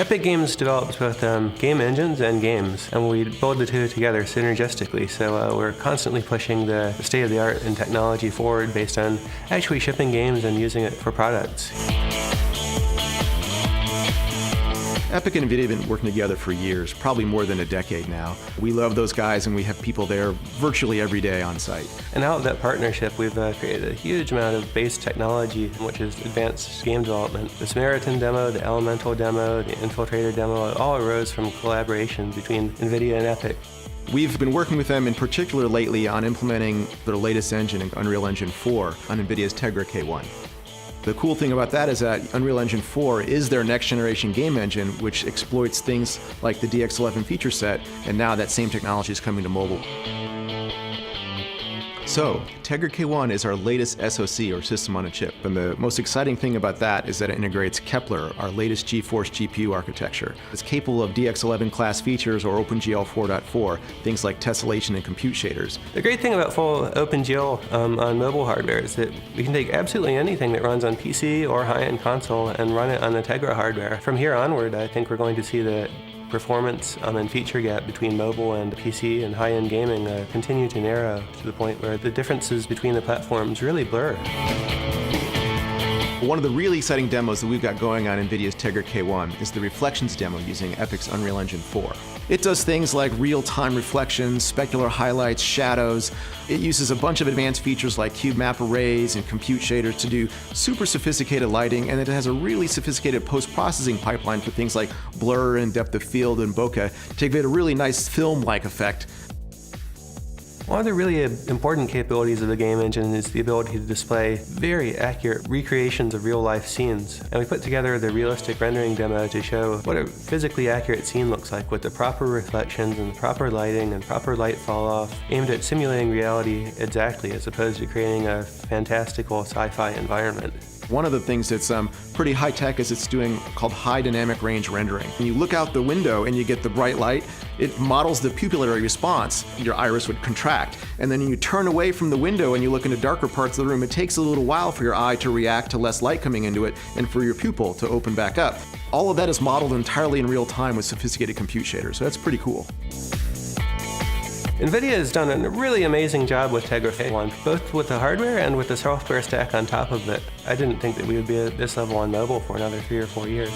Epic Games develops both game engines and games, and we build the two together synergistically, so we're constantly pushing the state-of-the-art in technology forward based on actually shipping games and using it for products. Epic and NVIDIA have been working together for years, probably more than a decade now. We love those guys, and we have people there virtually every day on site. And out of that partnership, we've created a huge amount of base technology, which is advanced game development. The Samaritan demo, the Elemental demo, the Infiltrator demo, it all arose from collaboration between NVIDIA and Epic. We've been working with them in particular lately on implementing their latest engine, Unreal Engine 4, on NVIDIA's Tegra K1. The cool thing about that is that Unreal Engine 4 is their next generation game engine, which exploits things like the DX11 feature set, and now that same technology is coming to mobile. So, Tegra K1 is our latest SoC, or system on a chip, and the most exciting thing about that is that it integrates Kepler, our latest GeForce GPU architecture. It's capable of DX11 class features or OpenGL 4.4, things like tessellation and compute shaders. The great thing about full OpenGL on mobile hardware is that we can take absolutely anything that runs on PC or high-end console and run it on the Tegra hardware. From here onward, I think we're going to see the performance and feature gap between mobile and PC and high-end gaming continue to narrow to the point where the differences between the platforms really blur. One of the really exciting demos that we've got going on NVIDIA's Tegra K1 is the Reflections demo using Epic's Unreal Engine 4. It does things like real-time reflections, specular highlights, shadows. It uses a bunch of advanced features like cube map arrays and compute shaders to do super sophisticated lighting, and it has a really sophisticated post-processing pipeline for things like blur and depth of field and bokeh to give it a really nice film-like effect. One of the really important capabilities of the game engine is the ability to display very accurate recreations of real-life scenes. And we put together the realistic rendering demo to show what a physically accurate scene looks like with the proper reflections and the proper lighting and proper light fall-off, aimed at simulating reality exactly as opposed to creating a fantastical sci-fi environment. One of the things that's pretty high-tech is it's doing called high dynamic range rendering. When you look out the window and you get the bright light, it models the pupillary response. Your iris would contract. And then when you turn away from the window and you look into darker parts of the room, it takes a little while for your eye to react to less light coming into it and for your pupil to open back up. All of that is modeled entirely in real time with sophisticated compute shaders, so that's pretty cool. NVIDIA has done a really amazing job with Tegra K1, both with the hardware and with the software stack on top of it. I didn't think that we would be at this level on mobile for another 3 or 4 years.